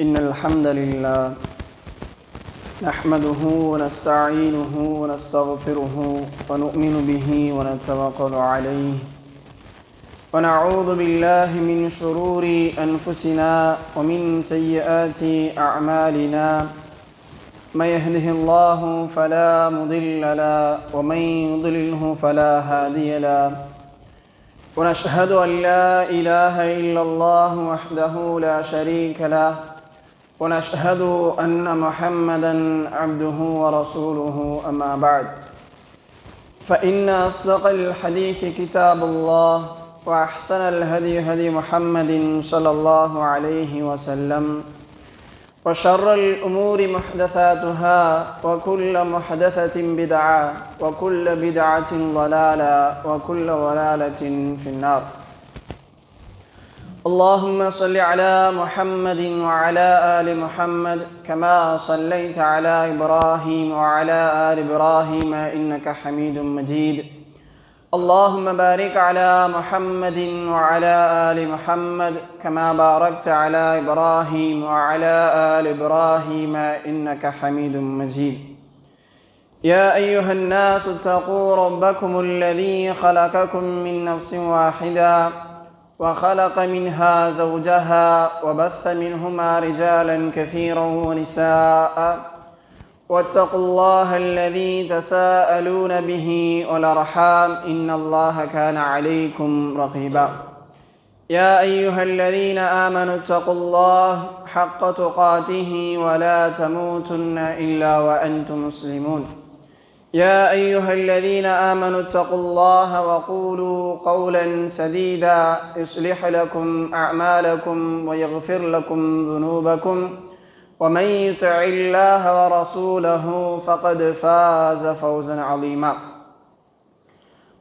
إن الحمد لله نحمده ونستعينه ونستغفره ونؤمن به ونتوكل عليه ونعوذ بالله من شرور أنفسنا ومن سيئات أعمالنا من يهده الله فلا مضل له ومن يضلله فلا هادي له ونشهد أن لا إله إلا الله وحده لا شريك له ونشهد أن محمدا عبده ورسوله أما بعد فإن أصدق الحديث كتاب الله وأحسن الهدي هدي محمد صلى الله عليه وسلم وشر الأمور محدثاتها وكل محدثة بدعة وكل بدعة ضلالة وكل ضلالة في النار. اللهم صل على محمد وعلى آل محمد كما صليت على إبراهيم وعلى آل إبراهيم إنك حميد مجيد. اللهم بارك على محمد وعلى آل محمد كما باركت على إبراهيم وعلى آل إبراهيم إنك حميد مجيد. يا أيها الناس اتقوا ربكم الذي خلقكم من نفس واحدة وخلق منها زوجها وبث منهما رجالا كثيرا ونساء واتقوا الله الذي تساءلون به والأرحام إن الله كان عليكم رقيبا. يا أيها الذين آمنوا اتقوا الله حق تقاته ولا تموتن إلا وأنتم مسلمون. يا أيها الذين آمنوا اتقوا الله وقولوا قولا سديدا يصلح لكم أعمالكم ويغفر لكم ذنوبكم ومن يطع الله ورسوله فقد فاز فوزا عظيما.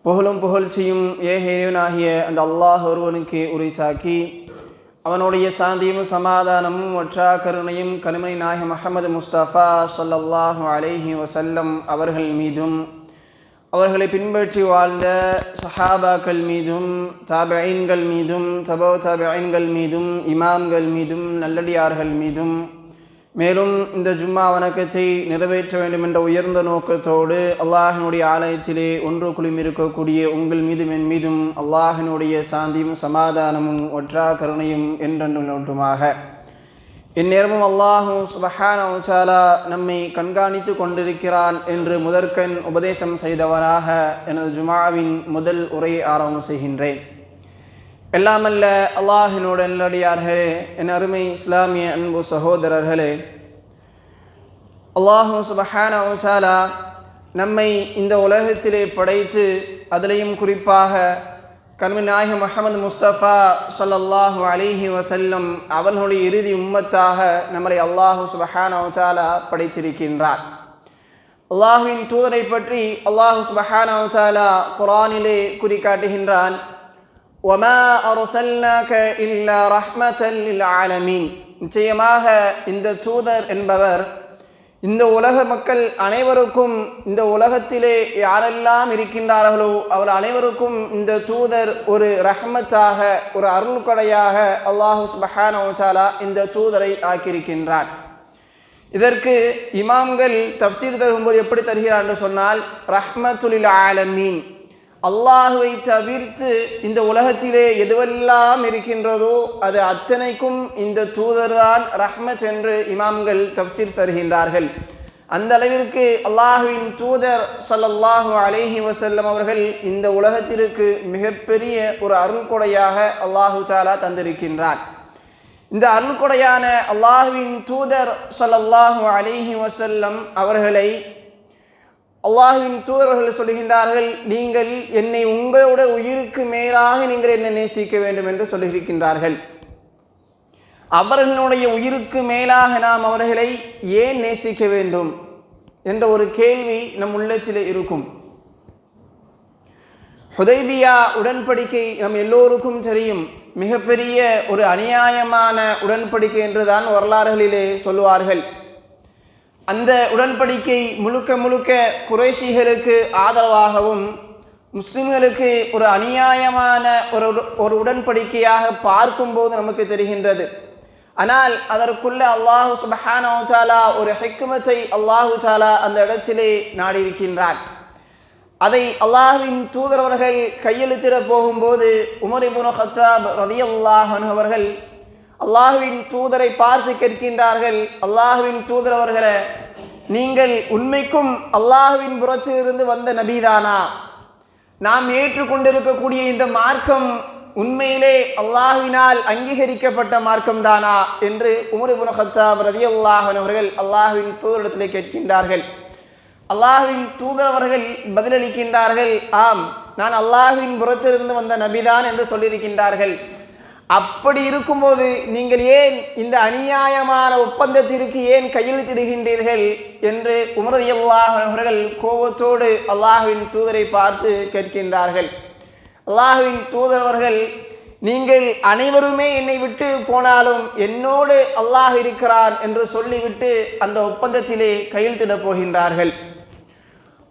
புகழும் புகழ்ச்சியும் ஏகேனாகிய அந்த அல்லாஹ் ஒருவனுக்கு உரித்தாக்கி அவனுடைய சாந்தியும் சமாதானமும் ஒற்றா கருணையும் கருமணி நாயகம் முஹம்மது முஸ்தபா ஸல்லல்லாஹு அலைஹி வஸல்லம் அவர்கள் மீதும் அவர்களை பின்பற்றி வாழ்ந்த சஹாபாக்கள் மீதும் தாபிஈன்கள் மீதும் தபௌ தாபிஈன்கள் மீதும் இமாம்கள் மீதும் நல்லடியார்கள் மீதும் மேலும் இந்த ஜும்மா வணக்கத்தை நிறைவேற்ற வேண்டும் என்ற உயர்ந்த நோக்கத்தோடு அல்லாஹினுடைய ஆலயத்திலே ஒன்று குழுமி இருக்கக்கூடிய உங்கள் மீதும் என் மீதும் அல்லாஹினுடைய சாந்தியும் சமாதானமும் ஒற்றா கருணையும் என்றென்றும் நோட்டுமாக. இந்நேரமும் அல்லாஹு சுப்ஹானஹு வ தஆலா நம்மை கண்காணித்து கொண்டிருக்கிறான் என்று முதற்கண் உபதேசம் செய்தவனாக எனது ஜுமாவின் முதல் உரையை ஆரம்பம் செய்கின்றேன். எல்லாமல்ல அல்லாஹினோட நல்லடியார்களே, என் அருமை இஸ்லாமிய அன்பு சகோதரர்களே, அல்லாஹு சுப்ஹானஹு வ தஆலா நம்மை இந்த உலகத்திலே படைத்து அதிலையும் குறிப்பாக கண்மணி நாயகம் முஹம்மது முஸ்தபா ஸல்லல்லாஹு அலைஹி வஸல்லம் அவர்களுடைய இறுதி உம்மத்தாக நம்மளை அல்லாஹு சுப்ஹானஹு வ தஆலா படைத்திருக்கின்றார். அல்லாஹுவின் தூதரை பற்றி அல்லாஹு சுப்ஹானஹு வ தஆலா குர்ஆனிலே குறிக்காட்டுகின்றான், وَمَا أَرْسَلْنَاكَ إِلَّا رَحْمَةً لِلْعَالَمِينَ. நிச்சயமாக இந்த தூதர் என்பவர் இந்த உலக மக்கள் அனைவருக்கும், இந்த உலகத்திலே யாரெல்லாம் இருக்கின்றார்களோ அவர் அனைவருக்கும் இந்த தூதர் ஒரு ரஹ்மத்தாக, ஒரு அருள் கொடையாக அல்லாஹு சுப்ஹானஹு வ தஆலா இந்த தூதரை ஆக்கியிருக்கின்றார். இதற்கு இமாம்கள் தஃப்சீர் தரும்போது எப்படி தருகிறார் என்று சொன்னால், ரஹ்மத்துல் ஆலமீன், அல்லாஹுவை தவிர்த்து இந்த உலகத்திலே எதுவெல்லாம் இருக்கின்றதோ அது அத்தனைக்கும் இந்த தூதர்தான் ரஹ்மத் என்று இமாம்கள் தஃப்சீர் தருகின்றார்கள். அந்த அளவிற்கு அல்லாஹுவின் தூதர் ஸல்லல்லாஹு அலைஹி வஸல்லம் அவர்கள் இந்த உலகத்திற்கு மிகப்பெரிய ஒரு அருள்கொடையாக அல்லாஹு தஆலா தந்திருக்கின்றார். இந்த அருள்கொடையான அல்லாஹுவின் தூதர் ஸல்லல்லாஹு அலைஹி வஸல்லம் அவர்களை அல்லாஹுவின் தூதர்கள் சொல்லுகின்றார்கள், நீங்கள் என்னை உங்களோட உயிருக்கு மேலாக நீங்கள் என்னை நேசிக்க வேண்டும் என்று சொல்லியிருக்கின்றார்கள். அவர்களுடைய உயிருக்கு மேலாக நாம் அவர்களை ஏன் நேசிக்க வேண்டும் என்ற ஒரு கேள்வி நம் உள்ளத்திலே இருக்கும். ஹுதைபியா உடன்படிக்கை நம் எல்லோருக்கும் தெரியும். மிகப்பெரிய ஒரு அநியாயமான உடன்படிக்கை என்றுதான் வரலாறுகளிலே சொல்லுவார்கள். அந்த உடன்படிக்கை முழுக்க முழுக்க குறைஷிகளுக்கு ஆதரவாகவும் முஸ்லிம்களுக்கு ஒரு அநியாயமான ஒரு உடன்படிக்கையாக பார்க்கும்போது நமக்கு தெரிகின்றது. ஆனால் அதற்குள்ள அல்லாஹு சுப்ஹானஹு வ தஆலா ஒரு ஹிக்மத்தை அல்லாஹு தஆலா அந்த இடத்திலே நாடியிருக்கின்றான். அதை அல்லாஹ்வின் தூதர் அவர்கள் கையெழுத்திட போகும்போது உமர் இப்னு கத்தாப் ரலியல்லாஹு அன்ஹு அவர்கள் அல்லாஹ்வின் தூதரை பார்த்து கேட்கின்றார்கள், அல்லாஹ்வின் தூதர் அவர்களே, நீங்கள் உண்மைக்கும் அல்லாஹ்வின் புறத்திலிருந்து வந்த நபிதானா? நாம் ஏற்றுக்கொண்டிருக்கக்கூடிய இந்த மார்க்கம் உண்மையிலே அல்லாஹ்வினால் அங்கீகரிக்கப்பட்ட மார்க்கம் தானா என்று உமர் இப்னு கத்தாப் ரலியல்லாஹு அன்ஹு அவர்கள் அல்லாஹ்வின் தூதரிடத்திலே கேட்கின்றார்கள். அல்லாஹ்வின் தூதர் அவர்கள் பதிலளிக்கின்றார்கள், ஆம், நான் அல்லாஹ்வின் புறத்திலிருந்து வந்த நபிதான் என்று சொல்லியிருக்கின்றார்கள். அப்படி இருக்கும்போது நீங்கள் ஏன் இந்த அநியாயமான ஒப்பந்தத்திற்கு ஏன் கையெழுத்திடுகின்றீர்கள் என்று உமர் ரலியல்லாஹு அன்ஹு அவர்கள் கோபத்தோடு அல்லாஹ்வின் தூதரை பார்த்து கேட்கின்றார்கள். அல்லாஹ்வின் தூதர் அவர்கள், நீங்கள் அனைவருமே என்னை விட்டு போனாலும் என்னோடு அல்லாஹ் இருக்கிறான் என்று சொல்லிவிட்டு அந்த ஒப்பந்தத்திலே கையெழுத்திட போகின்றார்கள்.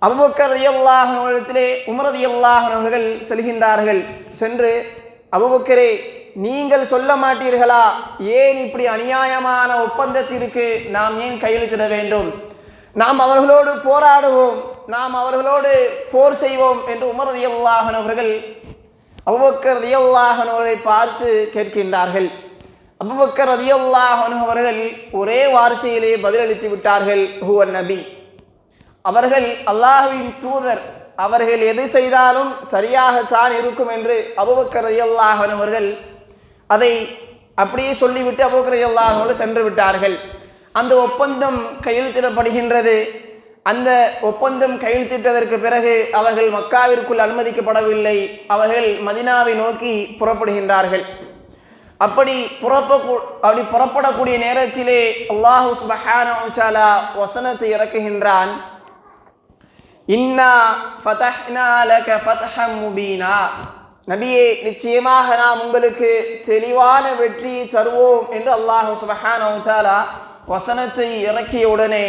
அபூபக்கர் ரலியல்லாஹு அன்ஹு இடத்திலே உமர் ரலியல்லாஹு அன்ஹு அவர்கள் செல்கின்றார்கள். சென்று, அபூபக்கரே, நீங்கள் சொல்ல மாட்டீர்களா, ஏன் இப்படி அநியாயமான ஒப்பந்தத்திற்கு நாம் ஏன் கையெழுத்திட வேண்டும்? நாம் அவர்களோடு போராடுவோம், நாம் அவர்களோடு போர் செய்வோம் என்று உமர் ரலியல்லாஹு அன்ஹு அவர்கள் அபூபக்கர் ரலியல்லாஹு அன்ஹு அவரை பார்த்து கேட்கின்றார்கள். அபூபக்கர் ரலியல்லாஹு அன்ஹு அவர்கள் ஒரே வார்த்தையிலே பதிலளித்து விட்டார்கள், ஹுவ நபி. அவர்கள் அல்லாஹ்வின் தூதர், அவர்கள் எது செய்தாலும் சரியாகத்தான் இருக்கும் என்று அபூபக்கர் ரலியல்லாஹு அன்ஹு அவர்கள் அதை அப்படியே சொல்லிவிட்டு அபூபக்கர் ரலியல்லாஹு அன்ஹு அவர்கள் சென்று விட்டார்கள். அந்த ஒப்பந்தம் கையெழுத்திடப்படுகின்றது. அந்த ஒப்பந்தம் கையெழுத்திட்டதற்கு பிறகு அவர்கள் மக்காவிற்குள் அனுமதிக்கப்படவில்லை. அவர்கள் மதீனாவை நோக்கி புறப்படுகின்றார்கள். அப்படி புறப்படக்கூடிய நேரத்திலே அல்லாஹு சுப்ஹானஹு வ தஆலா வசனத்தை இறக்குகின்றான், இன்னா ஃபதஹ்னா லக ஃபத்ஹம் முபீனா. நபியே, நிச்சயமாக நாம் உங்களுக்கு தெளிவான வெற்றி தருவோம் என்று அல்லாஹு சுப்ஹானஹு வ தஆலா வசனத்தை இறக்கிய உடனே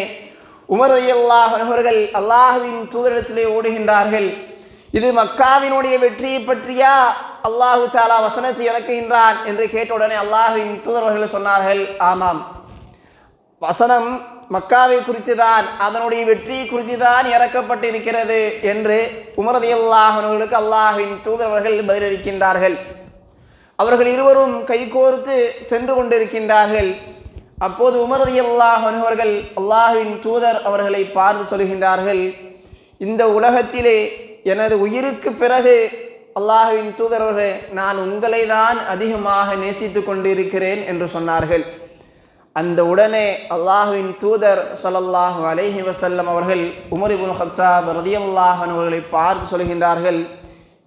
உமர் ரலியல்லாஹு அன்ஹு அவர்கள் அல்லாஹ்வின் தூதரிடத்திலே ஓடுகின்றார்கள். இது மக்காவினுடைய வெற்றியை பற்றியா அல்லாஹு தஆலா வசனத்தை இறக்குகின்றான் என்று கேட்ட உடனே அல்லாஹ்வின் தூதர்கள் சொன்னார்கள், ஆமாம், வசனம் மக்காவை குறித்துதான், அதனுடைய வெற்றி குறித்துதான் இறக்கப்பட்டிருக்கிறது என்று உமர் ரலியல்லாஹு அன்ஹு அவர்களுக்கு அல்லாஹ்வின் தூதர்கள் பதிலளிக்கின்றார்கள். அவர்கள் இருவரும் கைகோர்த்து சென்று கொண்டிருக்கின்றார்கள். அப்போது உமர் ரலியல்லாஹு அன்ஹு அவர்கள் அல்லாஹ்வின் தூதர் அவர்களை பார்த்து சொல்கின்றார்கள், இந்த உலகத்திலே எனது உயிருக்கு பிறகு அல்லாஹ்வின் தூதர் அவர்களே, நான் உங்களை தான் அதிகமாக நேசித்து கொண்டிருக்கிறேன் என்று சொன்னார்கள். அந்த உடனே அல்லாஹ்வின் தூதர் ஸல்லல்லாஹு அலைஹி வஸல்லம் அவர்கள் உமர் இப்னு கத்தாப் ரலியல்லாஹு அன்ஹு அவர்களை பார்த்து சொல்கின்றார்கள்,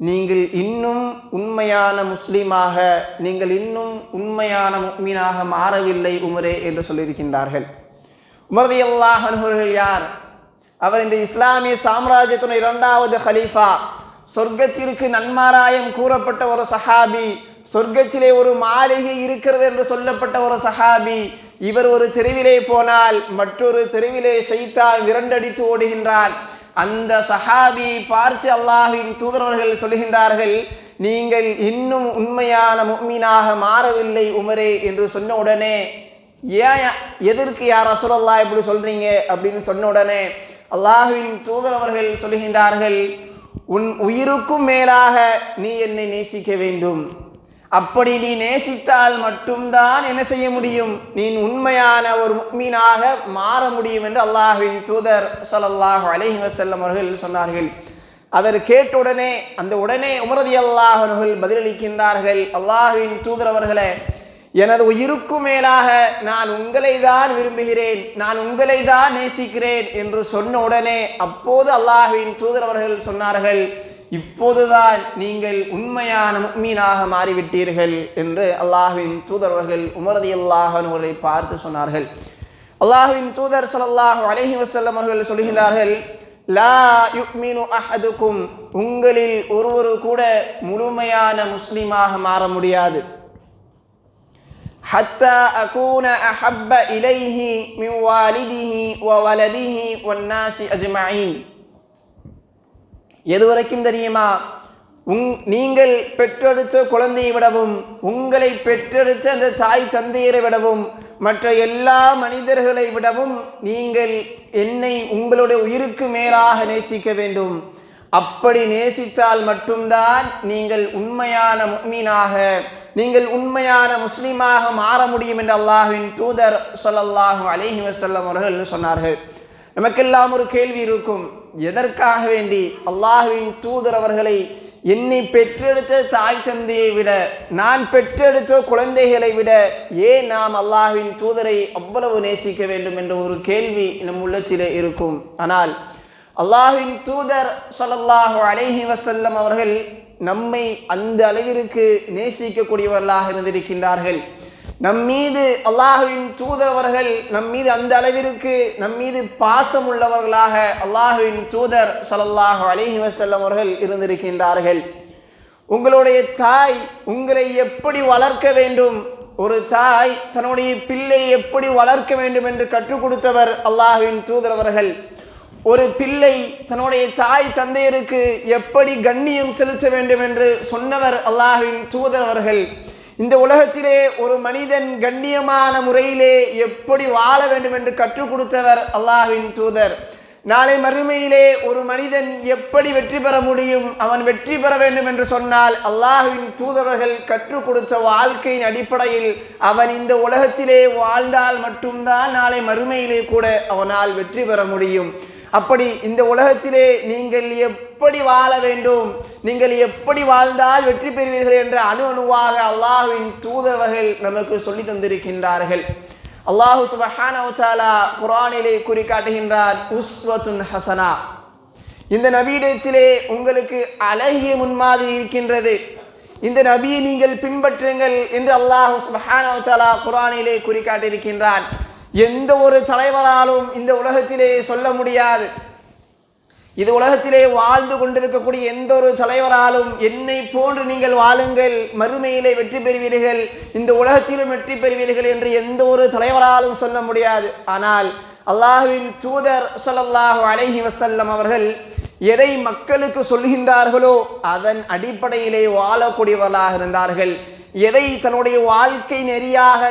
நீங்கள் இன்னும் உண்மையான முஸ்லீமாக, நீங்கள் இன்னும் உண்மையான முஃமினாக மாறவில்லை உமரே என்று சொல்லியிருக்கின்றார்கள். உமர் ரலியல்லாஹு அன்ஹு அவர்கள் யார்? அவர் இந்த இஸ்லாமிய சாம்ராஜ்யத்தின் இரண்டாவது ஹலீஃபா, சொர்க்கத்திற்கு நன்மாராயம் கூறப்பட்ட ஒரு சஹாபி, சொர்க்கத்திலே ஒரு மாளிகை இருக்கிறது என்று சொல்லப்பட்ட ஒரு சஹாபி. இவர் ஒரு தெருவிலே போனால் மற்றொரு தெருவிலே ஷைத்தான் விரண்டடித்து ஓடுகின்றான். அந்த சஹாபி பார்த்து அல்லாஹ்வின் தூதரவர்கள் சொல்கின்றார்கள், நீங்கள் இன்னும் உண்மையான முஃமினாக மாறவில்லை உமரே என்று சொன்ன உடனே, ஏன் எதற்கு யா ரசூலல்லாஹ் இப்படி சொல்றீங்க அப்படின்னு சொன்ன உடனே அல்லாஹ்வின் தூதரவர்கள் சொல்கின்றார்கள், உன் உயிருக்கும் மேலாக நீ என்னை நேசிக்க வேண்டும். அப்படி நீ நேசித்தால் மட்டும்தான் என்ன செய்ய முடியும், நீ உண்மையான ஒரு முஃமினாக மாற முடியும் என்று அல்லாஹ்வின் தூதர் ஸல்லல்லாஹு அலைஹி வஸல்லம் அவர்கள் சொன்னார்கள். அதை கேட்ட உடனே உடனே உமர் ரலியல்லாஹு அன்ஹு பதிலளிக்கின்றார்கள், அல்லாஹ்வின் தூதர் அவர்களே, எனது உயிருக்கும் மேலாக நான் உங்களை தான் விரும்புகிறேன், நான் உங்களை தான் நேசிக்கிறேன் என்று சொன்ன உடனே அப்போது அல்லாஹ்வின் தூதர் அவர்கள் சொன்னார்கள், இப்போதுதான் நீங்கள் உண்மையான முஃமினாக மாறிவிட்டீர்கள் என்று அல்லாஹ்வின் தூதர் அவர்கள் உமர் ரலியல்லாஹு அன்ஹு அவர்களை பார்த்து சொன்னார்கள். அல்லாஹ்வின் தூதர் ஸல்லல்லாஹு அலைஹி வஸல்லம் அவர்கள் சொல்கிறார்கள், லா யுக்மினு அஹதுக்கும், உங்களில் ஒருவர் கூட முழுமையான முஸ்லிமாக மாற முடியாது. ஹத்தா அகூன அஹப்ப இலைஹி மின் வாலிதிஹி வ வலதிஹி வன் நாஸி அஜ்மஈன். எதுவரைக்கும் தெரியுமா? நீங்கள் பெற்றெடுத்த குழந்தையை விடவும், உங்களை பெற்றெடுத்த அந்த தாய் தந்தையரை விடவும், மற்ற எல்லா மனிதர்களை விடவும் நீங்கள் என்னை உங்களுடைய உயிருக்கு மேலாக நேசிக்க வேண்டும். அப்படி நேசித்தால் மட்டும்தான் நீங்கள் உண்மையான முஃமினாக, நீங்கள் உண்மையான முஸ்லிமாக மாற முடியும் என்று அல்லாஹ்வின் தூதர் ஸல்லல்லாஹு அலைஹி வஸல்லம் அவர்கள் சொன்னார்கள். நமக்கெல்லாம் ஒரு கேள்வி இருக்கும், எதற்காக வேண்டி அல்லாஹ்வின் தூதர் அவர்களை என்னை பெற்றெடுத்த தாய் தந்தையை விட, நான் பெற்றெடுத்த குழந்தைகளை விட ஏன் நாம் அல்லாஹ்வின் தூதரை அவ்வளவு நேசிக்க வேண்டும் என்ற ஒரு கேள்வி நம் உள்ளத்திலே இருக்கும். ஆனால் அல்லாஹ்வின் தூதர் ஸல்லல்லாஹு அலைஹி வஸல்லம் அவர்கள் நம்மை அந்த அளவிற்கு நேசிக்கக்கூடியவர்களாக இருந்திருக்கின்றார்கள். நம்மீது அல்லாஹ்வின் தூதர் அவர்கள் நம்மீது அந்த அளவிற்கு நம்மீது பாசம் உள்ளவர்களாக அல்லாஹ்வின் தூதர் ஸல்லல்லாஹு அலைஹி வஸல்லம் அவர்கள் இருந்திருக்கின்றார்கள். உங்களுடைய தாய் உங்களை எப்படி வளர்க்க வேண்டும், ஒரு தாய் தன்னுடைய பிள்ளை எப்படி வளர்க்க வேண்டும் என்று கற்றுக் கொடுத்தவர் அல்லாஹ்வின் தூதர் அவர்கள். ஒரு பிள்ளை தன்னுடைய தாய் தந்தையருக்கு எப்படி கண்ணியம் செலுத்த வேண்டும் என்று சொன்னவர் அல்லாஹ்வின் தூதர் அவர்கள். இந்த உலகத்திலே ஒரு மனிதன் கண்ணியமான முறையிலே எப்படி வாழ வேண்டும் என்று கற்றுக் கொடுத்தவர் அல்லாஹ்வின் தூதர். நாளை மறுமையிலே ஒரு மனிதன் எப்படி வெற்றி பெற முடியும், அவன் வெற்றி பெற வேண்டும் என்று சொன்னால் அல்லாஹ்வின் தூதர்கள் கற்றுக் கொடுத்த வாழ்க்கையின் அடிப்படையில் அவன் இந்த உலகத்திலே வாழ்ந்தால் மட்டும்தான் நாளை மறுமையிலே கூட அவனால் வெற்றி பெற முடியும். அப்படி இந்த உலகத்திலே நீங்கள் எப்படி வாழ வேண்டும், நீங்கள் எப்படி வாழ்ந்தால் வெற்றி பெறுவீர்கள் என்ற அணுவாக அல்லாஹ்வின் தூதர்கள் நமக்கு சொல்லி தந்திருக்கின்றார்கள். அல்லாஹு சுப்ஹானஹு வ தஆலா குர்ஆனிலே குறிக்காட்டுகின்றார், உஸ்வத்துன் ஹஸனா, இந்த நபியிடத்திலே உங்களுக்கு அழகிய முன்மாதிரி இருக்கின்றது, இந்த நபியை நீங்கள் பின்பற்றுங்கள் என்று அல்லாஹு சுப்ஹானஹு வ தஆலா குர்ஆனிலே குறிக்காட்டியிருக்கின்றான். எந்த ஒரு தலைவராலும் இந்த உலகத்திலே சொல்ல முடியாது, இது உலகத்திலே வாழ்ந்து கொண்டிருக்கக்கூடிய எந்த ஒரு தலைவராலும் என்னை போன்று நீங்கள் வாழுங்கள், மறுமையிலே வெற்றி பெறுவீர்கள், இந்த உலகத்திலும் வெற்றி பெறுவீர்கள் என்று எந்த ஒரு தலைவராலும் சொல்ல முடியாது. ஆனால் அல்லாஹ்வின் தூதர் ஸல்லல்லாஹு அலைஹி வஸல்லம் அவர்கள் எதை மக்களுக்கு சொல்கின்றார்களோ அதன் அடிப்படையிலே வாழக்கூடியவர்களாக இருந்தார்கள். எதை தன்னுடைய வாழ்க்கை நெறியாக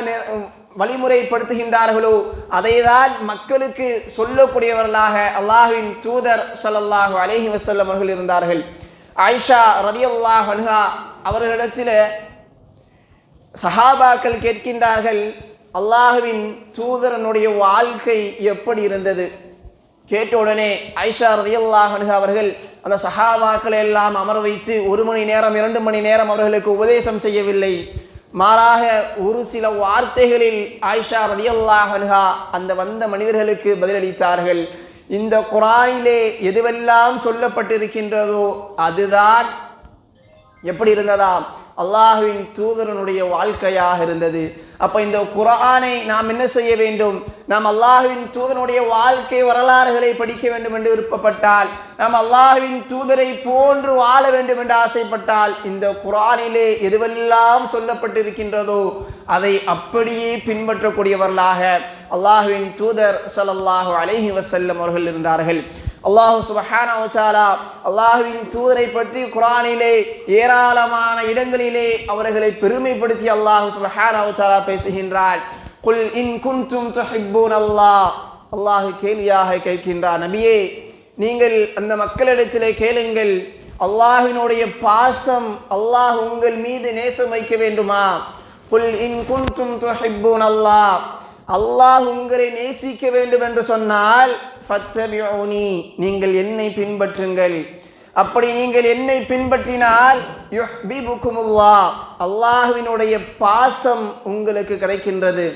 வழிமுறைப்படுத்துகின்றார்களோ அதைதான் மக்களுக்கு சொல்லக்கூடியவர்களாக அல்லாஹ்வின் தூதர் ஸல்லல்லாஹு அலைஹி வஸல்லம் அவர்கள் இருந்தார்கள். ஆயிஷா ரலியல்லாஹு அன்ஹா அவர்களிடத்தில் சஹாபாக்கள் கேட்கின்றார்கள், அல்லாஹ்வின் தூதரனுடைய வாழ்க்கை எப்படி இருந்தது? கேட்ட உடனே ஆயிஷா ரலியல்லாஹு அன்ஹா அவர்கள் அந்த சஹாபாக்களை எல்லாம் அமர வைத்து 1 மணி நேரம் 2 மணி நேரம் அவர்களுக்கு உபதேசம் செய்யவில்லை. மாறாக ஒரு சில வார்த்தைகளில் ஆயிஷா ரலியல்லாஹு அன்ஹா அந்த வந்த மனிதர்களுக்கு பதிலளித்தார்கள். இந்த குர்ஆனிலே எதுவெல்லாம் சொல்லப்பட்டிருக்கின்றதோ அதுதான் எப்படி இருந்ததாம், அல்லாஹ்வின் தூதரனுடைய வாழ்க்கையாக இருந்தது. அப்ப இந்த குர்ஆனை நாம் என்ன செய்ய வேண்டும், நாம் அல்லாஹ்வின் தூதனுடைய வாழ்க்கை வரலாறுகளை படிக்க வேண்டும் என்று விருப்பப்பட்டால், நாம் அல்லாஹ்வின் தூதரை போன்று வாழ வேண்டும் என்று ஆசைப்பட்டால், இந்த குர்ஆனிலே எதுவெல்லாம் சொல்லப்பட்டிருக்கின்றதோ அதை அப்படியே பின்பற்றக்கூடியவர்களாக அல்லாஹ்வின் தூதர் ஸல்லல்லாஹு அலைஹி வஸல்லம் அவர்கள் இருந்தார்கள். அல்லாஹ் சுப்ஹானஹு வ தஆலா அல்லாஹ்வின் தூதரை பற்றி குர்ஆனிலே ஏராளமான இடங்களிலே அவர்களை பெருமைப்படுத்தி அல்லாஹ் சுப்ஹானஹு வ தஆலா பேசுகின்றார். குல் இன் குன்தும் துஹிப்பூனல்லாஹ், அல்லாஹ் கேலியாக கேட்கின்றார், நபியே நீங்கள் அந்த மக்களிடத்திலே கேளுங்கள், அல்லாஹ்வினுடைய பாசம், அல்லாஹ் உங்கள் மீது நேசம் வைக்க வேண்டுமா? குல் இன் குன்தும் துஹிப்பூனல்லாஹ், அல்லாஹ் உங்களை நேசிக்க வேண்டும் என்று சொன்னால் ஃபத்தபிஊனி, நீங்கள் என்னை பின்பற்றுங்கள். அப்படி நீங்கள் என்னை பின்பற்றினால் யுஹ்பிபுகுமுல்லாஹ், அல்லாஹ்வினுடைய பாசம் உங்களுக்கு கிடைக்கின்றது.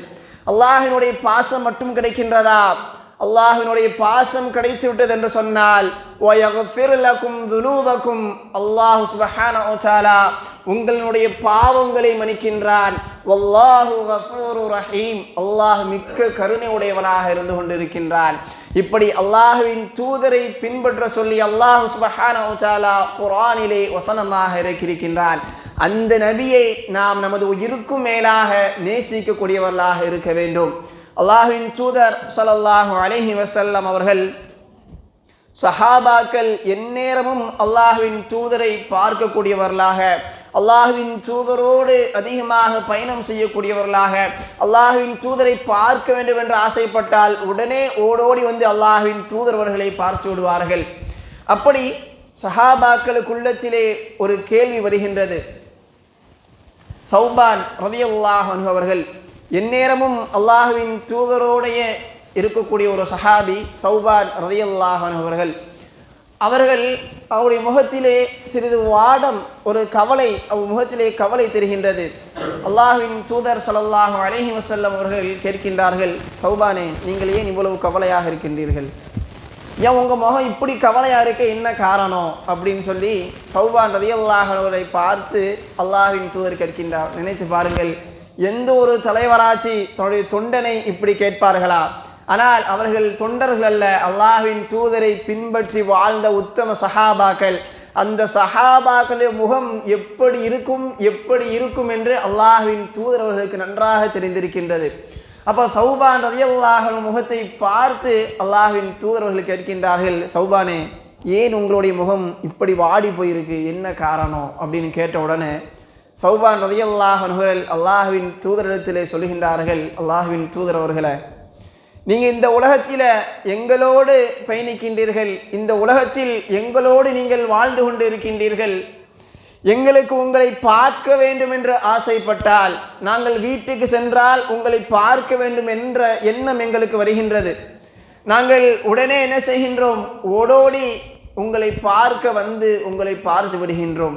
அல்லாஹ்வினுடைய பாசம் மட்டும் கிடைக்கின்றதா? அல்லாஹ்வினுடைய பாசம் கிடைத்து விட்டது என்று சொன்னால் வயக்ஃபிர் லகும் துனூபகும், அல்லாஹ் சுப்ஹானஹு வ தஆலா உங்களுடைய பாவங்களை மன்னிக்கின்றான். வல்லாஹு கஃபூருர் ரஹீம், அல்லாஹ் மிக்க கருணை உடையவனாக இருந்து கொண்டிருக்கின்றான். இப்படி அல்லாஹ்வின் தூதரை பின்பற்ற சொல்லி அல்லாஹ் சுப்ஹானஹு வ தஆலா குர்ஆனிலே வசனமாக இருக்கின்றான். அந்த நபியை நாம் நமது உயிருக்கும் மேலாக நேசிக்கக்கூடியவர்களாக இருக்க வேண்டும். அல்லாஹ்வின் தூதர் ஸல்லல்லாஹு அலைஹி வஸல்லம் அவர்கள் சஹாபாக்கள் எந்நேரமும் அல்லாஹ்வின் தூதரை பார்க்கக்கூடியவர்களாக, அல்லாஹ்வின் தூதரோடு அதிகமாக பயணம் செய்யக்கூடியவர்களாக, அல்லாஹ்வின் தூதரை பார்க்க வேண்டும் என்று ஆசைப்பட்டால் உடனே ஓடோடி வந்து அல்லாஹ்வின் தூதரவர்களை பார்த்து விடுவார்கள். அப்படி சஹாபாக்களுக்குள்ளத்திலே ஒரு கேள்வி வருகின்றது. சௌபான் ரலியல்லாஹு அன்ஹு அவர்கள் எந்நேரமும் அல்லாஹ்வின் தூதரோடைய இருக்கக்கூடிய ஒரு சஹாபி சௌபான் ரலியல்லாஹு அன்ஹு அவர்கள் அவருடைய முகத்திலே சிறிது வாடம், ஒரு கவலை, முகத்திலே கவலை தெரிகின்றது. அல்லாஹ்வின் தூதர் ஸல்லல்லாஹு அலைஹி வஸல்லம் அவர்கள் கேட்கின்றார்கள், சௌபானே, நீங்கள் ஏன் இவ்வளவு கவலையாக இருக்கின்றீர்கள்? ஏன் உங்கள் முகம் இப்படி கவலையாக இருக்க என்ன காரணம் அப்படின்னு சொல்லி சௌபான் ரலியல்லாஹு அன்ஹு அவரை பார்த்து அல்லாஹ்வின் தூதர் கேட்கின்றார். நினைத்து பாருங்கள், எந்த ஒரு தலைவராட்சி தன்னுடைய தொண்டனை இப்படி கேட்பார்களா? ஆனால் அவர்கள் தொண்டர்கள் அல்ல, அல்லாஹ்வின் தூதரை பின்பற்றி வாழ்ந்த உத்தம சஹாபாக்கள். அந்த சஹாபாக்களுடைய முகம் எப்படி இருக்கும் என்று அல்லாஹ்வின் தூதர் அவர்களுக்கு நன்றாக தெரிந்திருக்கின்றது. அப்போ சௌபான் ரலியல்லாஹு அன்ஹு முகத்தை பார்த்து அல்லாஹ்வின் தூதர் அவர்கள் கேட்கின்றார்கள், சௌபானே, ஏன் உங்களுடைய முகம் இப்படி வாடி போயிருக்கு, என்ன காரணம் அப்படின்னு கேட்ட உடனே சௌபான் ரலியல்லாஹு அன்ஹு அல்லாஹ்வின் தூதரிடத்திலே சொல்லுகின்றார்கள், அல்லாஹ்வின் தூதர் அவர்களே, நீங்கள் இந்த உலகத்தில் எங்களோடு பயணிக்கின்றீர்கள், இந்த உலகத்தில் எங்களோடு நீங்கள் வாழ்ந்து கொண்டு இருக்கின்றீர்கள். எங்களுக்கு உங்களை பார்க்க வேண்டும் என்று ஆசைப்பட்டால், நாங்கள் வீட்டுக்கு சென்றால் உங்களை பார்க்க வேண்டும் என்ற எண்ணம் எங்களுக்கு வருகின்றது. நாங்கள் உடனே என்ன செய்கின்றோம்? ஓடோடி உங்களை பார்க்க வந்து உங்களை பார்த்து விடுகின்றோம்.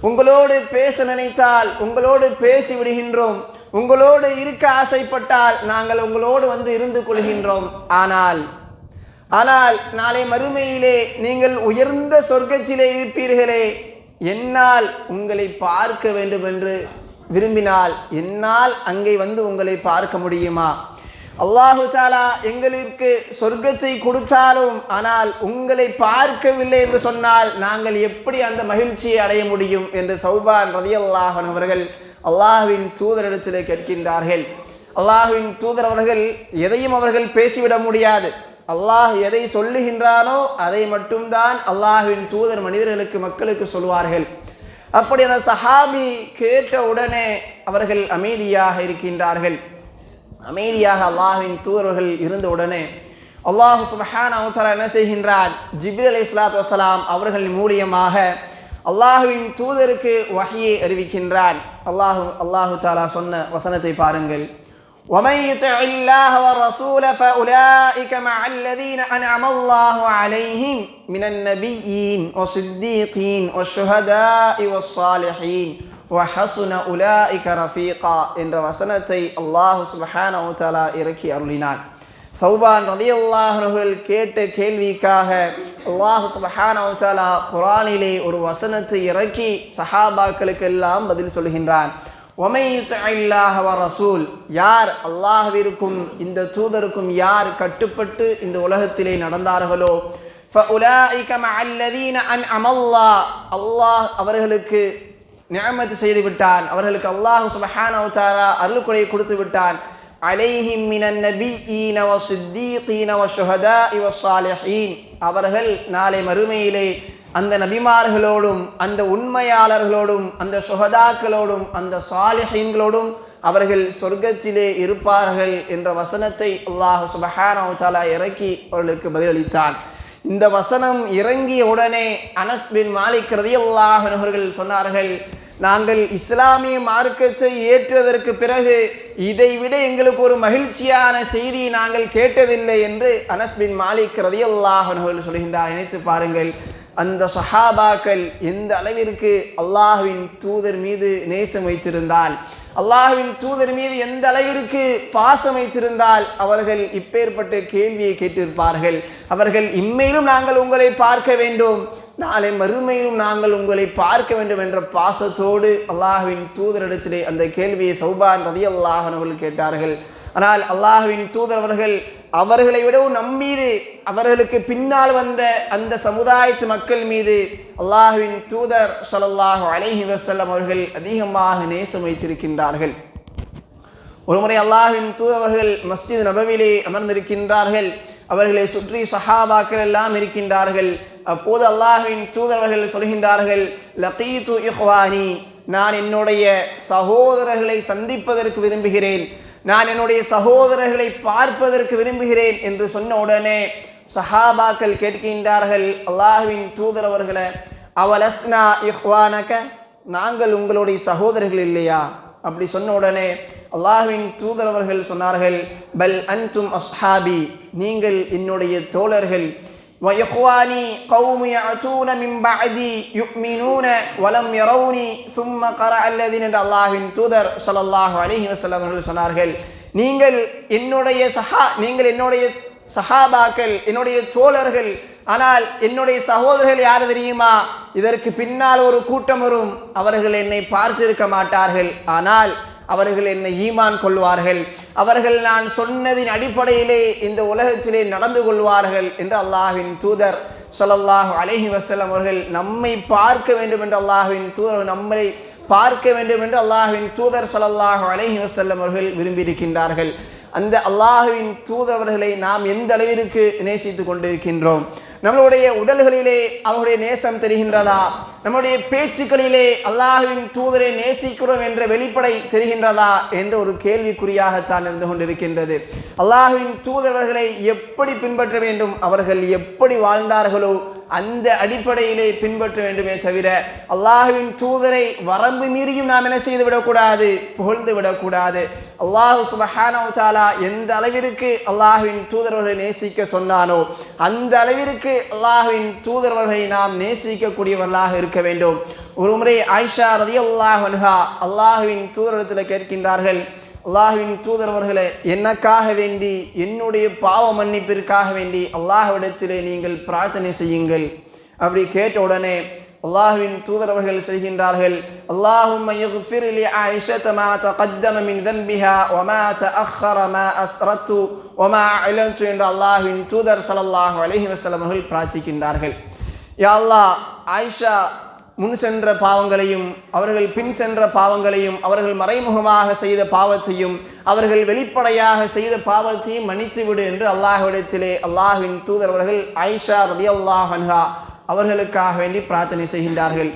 உங்களோடு பேச நினைத்தால் உங்களோடு பேசி விடுகின்றோம். உங்களோடு இருக்க ஆசைப்பட்டால் நாங்கள் உங்களோடு வந்து இருந்து கொள்கின்றோம். ஆனால் நாளை மறுமையிலே நீங்கள் உயர்ந்த சொர்க்கத்திலே இருப்பீர்களே, என்னால் உங்களை பார்க்க வேண்டும் என்று விரும்பினால் என்னால் அங்கே வந்து உங்களை பார்க்க முடியுமா? அல்லாஹு தஆலா எங்களுக்கு சொர்க்கத்தை கொடுத்தாலும் ஆனால் உங்களை பார்க்கவில்லை என்று சொன்னால் நாங்கள் எப்படி அந்த மகிழ்ச்சியை அடைய முடியும் என்று சௌபான் ரலியல்லாஹு அன்ஹு அவர்கள் அல்லாஹ்வின் தூதரிடத்திலே கேட்கின்றார்கள். அல்லாஹ்வின் தூதர் அவர்கள் எதையும் அவர்கள் பேசிவிட முடியாது. அல்லாஹ் எதை சொல்லுகின்றானோ அதை மட்டும்தான் அல்லாஹ்வின் தூதர் மனிதர்களுக்கு, மக்களுக்கு சொல்வார்கள். அப்படி அந்த சஹாபி கேட்ட உடனே அவர்கள் அமைதியாக இருக்கின்றார்கள். அமைதியாக அல்லாஹ்வின் தூதர்கள் இருந்த உடனே அல்லாஹ் சுப்ஹானஹு வ தஆலா என்ன செய்கின்றார்? ஜிப்ரீல் அலைஹிஸ்ஸலாத்து வஸலாம் அவர்கள் மூலமாக அல்லாஹ்வின் தூதருக்கு வஹ்யை அறிவிக்கின்றான். அல்லாஹு தஆலா சொன்ன வசனத்தை பாருங்கள். وَمَن يُطِعِ اللَّهَ وَالرَّسُولَ فَأُولَٰئِكَ مَعَ الَّذِينَ أَنْعَمَ اللَّهُ عَلَيْهِمْ مِنَ النَّبِيِّينَ وَالصِّدِّيقِينَ وَالشُّهَدَاءِ وَالصَّالِحِينَ وَحَسُنَ أُولَٰئِكَ رَفِيقًا என்ற வசனத்தை அல்லாஹ் சுப்ஹானஹு வ தஆலா இறக்கி அருளினான். சௌபான் ரலியல்லாஹு அன்ஹு கேட்ட கேள்விக்காக அல்லாஹ் சுப்ஹானஹு வ தஆலா குர்ஆனிலே ஒரு வசனத்தை இறக்கி சஹாபாக்களுக்கெல்லாம் பதில் சொல்கின்றான். وَمَن يُطِعِ اللَّهَ وَالرَّسُولَ, யார் அல்லாஹ்விற்கும் இந்த தூதருக்கும் யார் கட்டுப்பட்டு இந்த உலகத்திலே நடந்தார்களோ, فَأُولَٰئِكَ مَعَ الَّذِينَ أَنْعَمَ اللَّهُ, அல்லாஹ் அவர்களுக்கு நிஅமத் செய்து விட்டான், அவர்களுக்கு அல்லாஹ் சுப்ஹானஹு வ தஆலா அருள்கொடை கொடுத்து விட்டான். அலைஹிம் மினன் நபியீன வஸ்ஸித்தீகீன வஷ்ஷுஹதாஇ வஸ்ஸாலிஹீன், அவர்கள் நாளை மறுமையிலே அந்த நபிமார்களோடும் அந்த உண்மையாளர்களோடும் அந்த சுஹதாக்களோடும் அந்த சாலிஹீன்களோடும் அவர்கள் சொர்க்கத்திலே இருப்பார்கள் என்ற வசனத்தை அல்லாஹ் சுப்ஹானஹு வ தஆலா இறக்கி அவர்களுக்கு பதிலளித்தான். இந்த வசனம் இறங்கிய உடனே அனஸ் பின் மாலிக் ரலியல்லாஹு அன்ஹு அவர்கள் சொன்னார்கள், நாங்கள் இஸ்லாமிய மார்க்கத்தை ஏற்றதற்கு பிறகு இதைவிட எங்களுக்கு ஒரு மகிழ்ச்சியான செய்தியை நாங்கள் கேட்டதில்லை என்று அனஸ் பின் மாலிக் ரலியல்லாஹு அன்ஹு அவர்கள் சொல்கின்றார். நினைத்து பாருங்கள், அந்த சஹாபாக்கள் எந்த அளவிற்கு அல்லாஹ்வின் தூதர் மீது நேசம் வைத்திருந்தால், அல்லாஹ்வின் தூதர் மீது எந்த அளவிற்கு பாசம் வைத்திருந்தால் அவர்கள் இப்பேற்பட்ட கேள்வியை கேட்டிருப்பார்கள். அவர்கள் இம்மையிலும் நாங்கள் உங்களை பார்க்க வேண்டும், நாளை மறுமையிலும் நாங்கள் உங்களை பார்க்க வேண்டும் என்ற பாசத்தோடு அல்லாஹ்வின் தூதரிடத்திலே அந்த கேள்வியை சௌபான் ரலியல்லாஹு அன்ஹு அவர்கள் கேட்டார்கள். ஆனால் அல்லாஹ்வின் தூதர் அவர்களை விடவும் நம்மீது, அவர்களுக்கு பின்னால் வந்த அந்த சமுதாயத்து மக்கள் மீது அல்லாஹ்வின் தூதர் ஸல்லல்லாஹு அலைஹி வஸல்லம் அவர்கள் அதிகமாக நேசம் வைத்திருக்கின்றார்கள். ஒருமுறை அல்லாஹ்வின் தூதர் அவர்கள் மஸ்ஜித் நபவியிலே அமர்ந்திருக்கின்றார்கள். அவர்களை சுற்றி சஹாபாக்கள் எல்லாம் இருக்கின்றார்கள். அப்போது அல்லாஹ்வின் தூதர்கள் சொல்கின்றார்கள், லகீது இஹ்வானி, நான் என்னுடைய சகோதரர்களை சந்திப்பதற்கு விரும்புகிறேன், நான் என்னுடைய சகோதரர்களை பார்ப்பதற்கு விரும்புகிறேன் என்று சொன்ன உடனே சஹாபாக்கள் கேட்கின்றார்கள், அல்லாஹ்வின் தூதரவர்களே, அவலஸ்னா இஹ்வானக, நாங்கள் உங்களுடைய சகோதரர்கள் இல்லையா? அப்படி சொன்ன உடனே அல்லாஹ்வின் தூதரவர்கள் சொன்னார்கள், பல் அன்தும் அஸ்ஹாபி, நீங்கள் என்னுடைய தோழர்கள். وإخواني قوم يأتون من بعدي يؤمنون ولم يروني ثم قرأ الذين அல்லாஹ்வின் தூதர் ஸல்லல்லாஹு அலைஹி வஸல்லம் அவர்கள் சொன்னார்கள், நீங்கள் என்னுடைய சஹாபாக்கள், என்னுடைய தோழர்கள். ஆனால் என்னுடைய சகோதரர்கள் யார் தெரியுமா? இதற்கு பின்னால் ஒரு கூட்டம் வரும், அவர்கள் என்னை பார்த்திருக்க மாட்டார்கள், ஆனால் அவர்கள் என்னை ஈமான் கொள்வார்கள், அவர்கள் நான் சொன்னதின் அடிப்படையிலே இந்த உலகத்திலே நடந்து கொள்வார்கள் என்று அல்லாஹ்வின் தூதர் ஸல்லல்லாஹு அலைஹி வஸல்லம் அவர்கள் நம்மை பார்க்க வேண்டும் என்று அல்லாஹ்வின் தூதர் நம்மை பார்க்க வேண்டும் என்று அல்லாஹ்வின் தூதர் ஸல்லல்லாஹு அலைஹி வஸல்லம் அவர்கள் விரும்பியிருக்கின்றார்கள். அந்த அல்லாஹ்வின் தூதரவர்களை நாம் எந்த அளவிற்கு நேசித்துக் கொண்டிருக்கின்றோம்? நம்மளுடைய உடல்களிலே அவருடைய நேசம் தெரிகின்றதா? நம்முடைய பேச்சுக்களிலே அல்லாஹ்வின் தூதரை நேசிக்கிறோம் என்ற வெளிப்படை தெரிகின்றதா என்ற ஒரு கேள்விக்குறியாகத்தான் இருந்து கொண்டிருக்கின்றது. அல்லாஹ்வின் தூதரவர்களை எப்படி பின்பற்ற வேண்டும், அவர்கள் எப்படி வாழ்ந்தார்களோ அந்த அடிப்படையிலே பின்பற்ற வேண்டுமே தவிர அல்லாஹ்வின் தூதரை வரம்பு மீறியும் நாம் என்ன செய்து விடக்கூடாது, புகழ்ந்து விடக்கூடாது. அல்லாஹ் சுப்ஹானஹு வ தஆலா எந்த அளவிற்கு அல்லாஹ்வின் தூதரவர்களை நேசிக்க சொன்னானோ அந்த அளவிற்கு அல்லாஹ்வின் தூதரவர்களை நாம் நேசிக்கக்கூடியவர்களாக இருக்க வேண்டும். ஒரு முறை ஆயிஷா ரலியல்லாஹு அன்ஹா அல்லாஹ்வின் தூதரிடத்தில் கேட்கின்றார்கள், அல்லாஹ்வின் தூதரவர்களே, எனக்காக வேண்டி, என்னுடைய பாவ மன்னிப்பிற்காக வேண்டி அல்லாஹ்விடத்திலே நீங்கள் பிரார்த்தனை செய்யுங்கள். அப்படி கேட்ட உடனே அல்லாஹ்வின் தூதரவர்கள் செய்கின்றார்கள், அல்லாஹும்ம இக்ஃபிர் லி ஆயிஷத மா தகத்தம மின் தன்பிஹா வ மா தஅخر மா அஸ்ரத்து வ மா அலன்து என்று அல்லாஹ்வின் தூதர் ஸல்லல்லாஹு அலைஹி வஸல்லம் அவர்கள் பிரார்த்திக்கின்றார்கள். யா அல்லாஹ், ஆயிஷா முன் சென்ற பாவங்களையும் அவர்கள் பின் சென்ற பாவங்களையும் அவர்கள் மறைமுகமாக செய்த பாவத்தையும் அவர்கள் வெளிப்படையாக செய்த பாவத்தையும் மன்னித்து விடு என்று அல்லாஹ்விடத்திலே அல்லாஹ்வின் தூதரவர்கள் ஆயிஷா ரலியல்லாஹு அன்ஹா அவர்களுக்காக வேண்டி பிரார்த்தனை செய்கின்றார்கள்.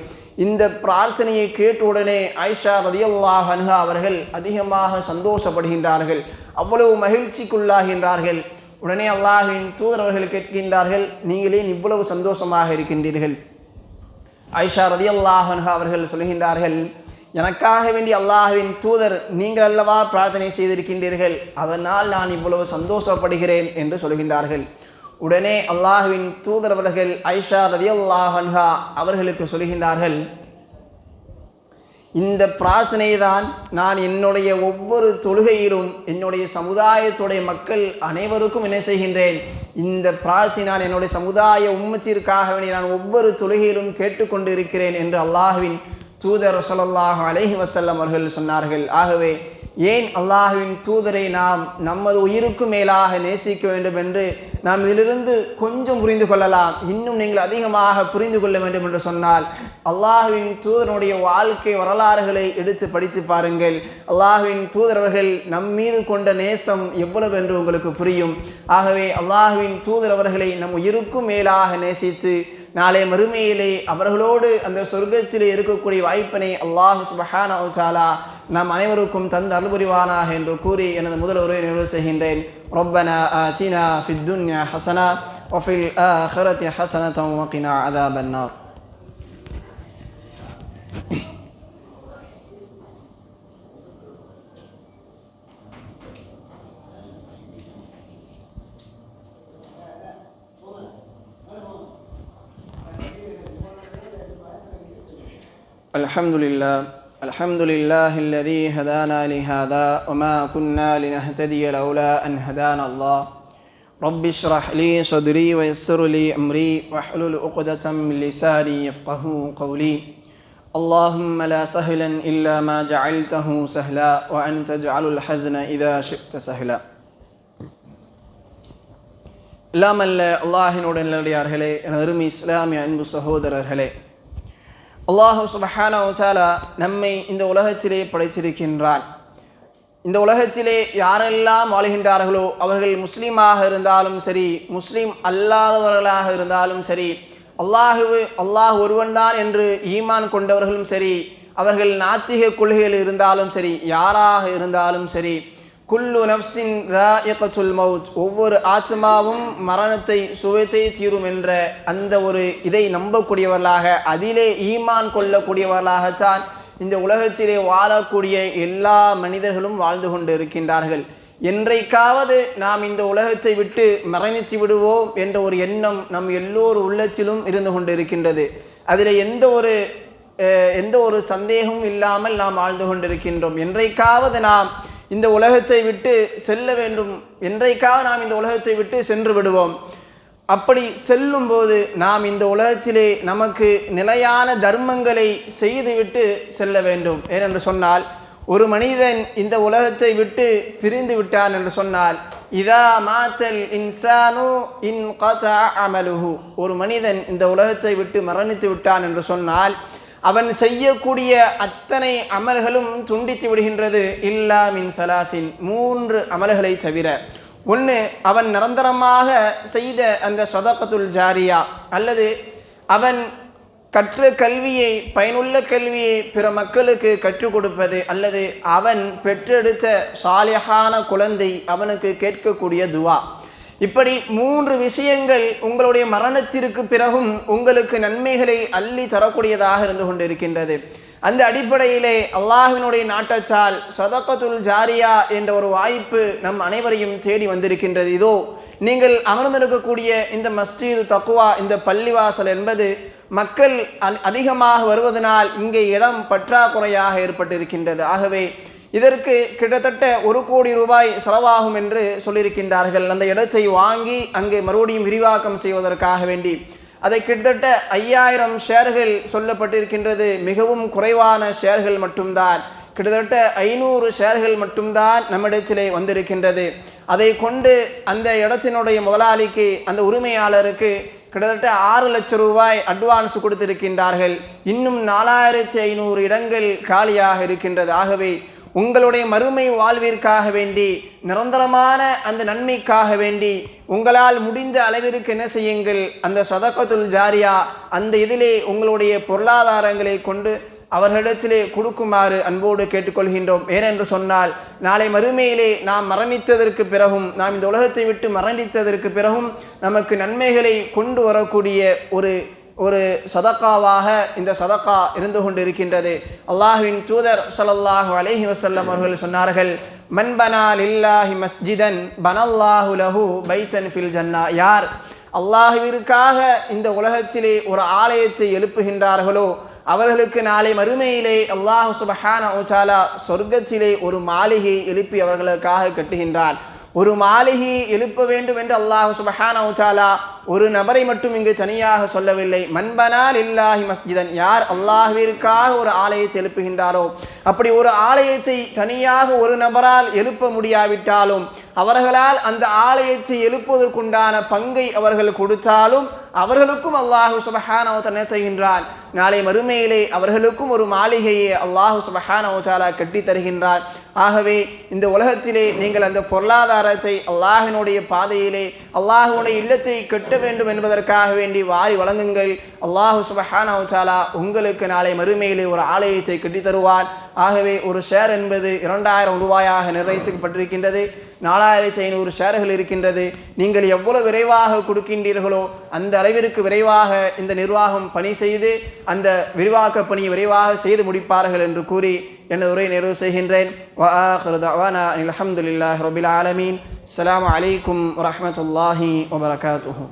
இந்த பிரார்த்தனையை கேட்டவுடனே ஆயிஷா ரலியல்லாஹு அன்ஹா அவர்கள் அதிகமாக சந்தோஷப்படுகின்றார்கள், அவ்வளவு மகிழ்ச்சிக்குள்ளாகின்றார்கள். உடனே அல்லாஹ்வின் தூதரவர்கள் கேட்கின்றார்கள், நீங்களே இவ்வளவு சந்தோஷமாக இருக்கின்றீர்கள்? ஆயிஷா ரலியல்லாஹு அன்ஹா அவர்கள் சொல்கின்றார்கள், எனக்காக வேண்டி அல்லாஹ்வின் தூதர் நீங்கள் அல்லவா பிரார்த்தனை செய்திருக்கின்றீர்கள், அதனால் நான் இவ்வளவு சந்தோஷப்படுகிறேன் என்று சொல்கின்றார்கள். உடனே அல்லாஹ்வின் தூதர் அவர்கள் ஆயிஷா ரலியல்லாஹு அன்ஹா அவர்களுக்கு சொல்கின்றார்கள், இந்த பிரார்த்தனை தான் நான் என்னுடைய ஒவ்வொரு தொழுகையிலும் என்னுடைய சமுதாயத்துடைய மக்கள் அனைவருக்கும் என்ன செய்கின்றேன், இந்த பிரார்த்தனை நான் என்னுடைய சமுதாய உம்மத்திற்காக வேண்டி நான் ஒவ்வொரு தொழுகையிலும் கேட்டுக்கொண்டு இருக்கிறேன் என்று அல்லாஹ்வின் தூதர் ஸல்லல்லாஹு அலைஹி வஸல்லம் அவர்கள் சொன்னார்கள். ஆகவே ஏன் அல்லாஹ்வின் தூதரை நாம் நமது உயிருக்கு மேலாக நேசிக்க வேண்டும் என்று நாம் இதிலிருந்து கொஞ்சம் புரிந்து கொள்ளலாம். இன்னும் நீங்கள் அதிகமாக புரிந்து கொள்ள வேண்டும் என்று சொன்னால் அல்லாஹ்வின் தூதருடைய வாழ்க்கை வரலாறுகளை எடுத்து படித்து பாருங்கள். அல்லாஹ்வின் தூதரவர்கள் நம் மீது கொண்ட நேசம் எவ்வளவு என்று உங்களுக்கு புரியும். ஆகவே அல்லாஹ்வின் தூதரவர்களை நம் உயிருக்கும் மேலாக நேசித்து நாளை மறுமையிலே அவர்களோடு அந்த சொர்க்கத்திலே இருக்கக்கூடிய வாய்ப்பினை அல்லாஹ் சுப்ஹானஹு வ தஆலா நாம் அனைவருக்கும் தந்து அருள் புரிவானாக என்று கூறி எனது முதல் உரையை நிறைவு செய்கின்றேன். ரப்பனா ஆதினா ஃபித் துன்யா ஹஸனா வ ஃபில் ஆখিরাতি ஹஸனத்தன் வ கினா அஸாபன் நார். الحمد لله الذي هدانا لهذا وما كنا لنهتدي لولا أن هدانا الله. رب اشرح لي صدري ويسر لي أمري واحلل عقدة من لساني يفقهوا قولي. اللهم لا سهلا إلا ما جعلته سهلا وأنت تجعل الحزن إذا شئت سهلا. இல்லாமல்ல அல்லாஹினுடைய நல்லடியார்களே, அருமை இஸ்லாமிய அன்பு சகோதரர்களே, அல்லாஹ் சுப்ஹானஹு வ தஆலா நம்மை இந்த உலகத்திலே படைத்திருக்கின்றான். இந்த உலகத்திலே யாரெல்லாம் வாழ்கின்றார்களோ அவர்கள் முஸ்லீமாக இருந்தாலும் சரி, முஸ்லீம் அல்லாதவர்களாக இருந்தாலும் சரி, அல்லாஹ் ஒருவன்தான் என்று ஈமான் கொண்டவர்களும் சரி, அவர்கள் நாத்திக கொள்கையில் இருந்தாலும் சரி, யாராக இருந்தாலும் சரி, குல்லு நஃப்ஸின் ராயிகத்துல் மௌத், ஒவ்வொரு ஆத்மாவும் மரணத்தை சுவைத்தே தீரும் என்ற அந்த ஒரு இதை நம்பக்கூடியவர்களாக, அதிலே ஈமான் கொள்ளக்கூடியவர்களாகத்தான் இந்த உலகத்திலே வாழக்கூடிய எல்லா மனிதர்களும் வாழ்ந்து கொண்டு இருக்கின்றார்கள். என்றைக்காவது நாம் இந்த உலகத்தை விட்டு மரணித்து விடுவோம் என்ற ஒரு எண்ணம் நம் எல்லோரு உள்ளத்திலும் இருந்து கொண்டு இருக்கின்றது. அதில் எந்த ஒரு சந்தேகமும் இல்லாமல் நாம் வாழ்ந்து கொண்டிருக்கின்றோம். என்றைக்காவது நாம் இந்த உலகத்தை விட்டு செல்ல வேண்டும், என்றைக்காவது நாம் இந்த உலகத்தை விட்டு சென்று விடுவோம். அப்படி செல்லும்போது நாம் இந்த உலகத்திலே நமக்கு நிலையான தர்மங்களை செய்துவிட்டு செல்ல வேண்டும். ஏனென்று சொன்னால், ஒரு மனிதன் இந்த உலகத்தை விட்டு பிரிந்து விட்டான் என்று சொன்னால், இதா மாத்தல் இன்சானு இன் கதா அமலுஹு, ஒரு மனிதன் இந்த உலகத்தை விட்டு மரணித்து விட்டான் என்று சொன்னால் அவன் செய்யக்கூடிய அத்தனை அமல்களும் துண்டித்து விடுகின்றது. இல்லா மின் சலாசின், 3 அமல்களை தவிர. ஒன்று, அவன் நிரந்தரமாக செய்த அந்த சதகத்துல் ஜாரியா, அல்லது அவன் கற்ற கல்வியை, பயனுள்ள கல்வியை பிற மக்களுக்கு கற்றுக் கொடுப்பது, அல்லது அவன் பெற்றெடுத்த சாலிஹான குழந்தை அவனுக்கு கேட்கக்கூடிய துவா. இப்படி 3 விஷயங்கள் உங்களுடைய மரணத்திற்கு பிறகும் உங்களுக்கு நன்மைகளை அள்ளி தரக்கூடியதாக இருந்து கொண்டிருக்கின்றது. அந்த அடிப்படையிலே அல்லாஹ்வினுடைய நாட்டத்தால் சதகத்துல் ஜாரியா என்ற ஒரு வாய்ப்பு நம் அனைவரையும் தேடி வந்திருக்கின்றது. இதோ நீங்கள் அமர்ந்திருக்கக்கூடிய இந்த மஸ்ஜிது தக்வா, இந்த பள்ளிவாசல் என்பது மக்கள் அதிகமாக வருவதனால் இங்கே இடம் பற்றாக்குறையாக ஏற்பட்டிருக்கின்றது. ஆகவே இதற்கு கிட்டத்தட்ட 1 கோடி ரூபாய் செலவாகும் என்று சொல்லியிருக்கின்றார்கள். அந்த இடத்தை வாங்கி அங்கே மறுபடியும் விரிவாக்கம் செய்வதற்காக வேண்டி அதை கிட்டத்தட்ட 5000 ஷேர்கள் சொல்லப்பட்டிருக்கின்றது. மிகவும் குறைவான ஷேர்கள் மட்டும்தான், கிட்டத்தட்ட 500 ஷேர்கள் மட்டும்தான் நம்மிடத்திலே வந்திருக்கின்றது. அதை கொண்டு அந்த இடத்தினுடைய முதலாளிக்கு, அந்த உரிமையாளருக்கு கிட்டத்தட்ட 6 லட்சம் ரூபாய் அட்வான்ஸ் கொடுத்திருக்கின்றார்கள். இன்னும் 4500 இடங்கள் காலியாக இருக்கின்றது. ஆகவே உங்களுடைய மறுமை வாழ்விற்காக வேண்டி, நிரந்தரமான அந்த நன்மைக்காக வேண்டி உங்களால் முடிந்த அளவிற்கு என்ன செய்யுங்கள், அந்த சதகத்துல் ஜாரியா அந்த இதிலே உங்களுடைய பொருளாதாரங்களை கொண்டு அவர்களிடத்திலே கொடுக்குமாறு அன்போடு கேட்டுக்கொள்கின்றோம். ஏனென்று சொன்னால், நாளை மறுமையிலே நாம் மரணித்ததற்கு பிறகும், நாம் இந்த உலகத்தை விட்டு மரணித்ததற்கு பிறகும் நமக்கு நன்மைகளை கொண்டு வரக்கூடிய ஒரு சதக்காவாக இந்த சதக்கா இருந்து கொண்டிருக்கின்றது. அல்லாஹ்வின் தூதர் ஸல்லல்லாஹு அலைஹி வஸல்லம் அவர்கள் சொன்னார்கள், மன் பனா லில்லாஹி மஸ்ஜிதன் பனல்லாஹு லஹு பைத்தன் ஃபில் ஜன்னா, யார் அல்லாஹ்விற்காக இந்த உலகத்திலே ஒரு ஆலயத்தை எழுப்புகின்றார்களோ அவர்களுக்கு நாளை மறுமையிலே அல்லாஹ் சுப்ஹானஹு வ தஆலா சொர்க்கத்திலே ஒரு மாளிகை எழுப்பி அவர்களுக்காக கட்டுகின்றான். ஒரு மாளிகை எழுப்ப வேண்டும் என்று அல்லாஹ் சுப்ஹானஹு வ தஆலா ஒரு நபரை மட்டும் இங்கு தனியாக சொல்லவில்லை. மன்பனா லில்லாஹி மஸ்ஜிதன், யார் அல்லாஹ்விற்காக ஒரு ஆலயத்தை எழுப்புகின்றாரோ, அப்படி ஒரு ஆலயத்தை தனியாக ஒரு நபரால் எழுப்ப முடியாவிட்டாலும் அவர்களால் அந்த ஆலயத்தை எழுப்புவதற்குண்டான பங்கை அவர்கள் கொடுத்தாலும் அவர்களுக்கும் அல்லாஹ் சுப்ஹானஹு வ தஆலா செய்கின்றான். நாளை மறுமையிலே அவர்களுக்கும் ஒரு மாளிகையை அல்லாஹ் சுப்ஹானஹு வ தஆலா கட்டி தருகின்றான். ஆகவே இந்த உலகத்திலே நீங்கள் அந்த பொருளாதாரத்தை அல்லாஹ்வினுடைய பாதையிலே, அல்லாஹ்வுடைய இல்லத்தை கட்ட வேண்டும் என்பதற்காக வேண்டி வாரி வழங்குங்கள். அல்லாஹ் சுப்ஹானஹு வ தஆலா உங்களுக்கு நாளை மறுமையிலே ஒரு ஆலயத்தை கட்டி தருவார். ஆகவே ஒரு ஷேர் என்பது 2000 ரூபாயாக நிர்ணயிக்கப்பட்டிருக்கின்றது. 4500 ஷேர்கள் இருக்கின்றது. நீங்கள் எவ்வளவு விரைவாக கொடுக்கின்றீர்களோ அந்த அளவிற்கு விரைவாக இந்த நிர்வாகம் பணி செய்து அந்த விரிவாக்க பணியை விரைவாக செய்து முடிப்பார்கள் என்று கூறி எனது உரை நிறைவு செய்கின்றேன். வ ஆகிரு தஅவானா அல்ஹம்துலில்லாஹி ரப்பில் ஆலமீன். அஸ்ஸலாமு அலைக்கும் வரஹ்மத்துல்லாஹி வபரகாத்துஹு.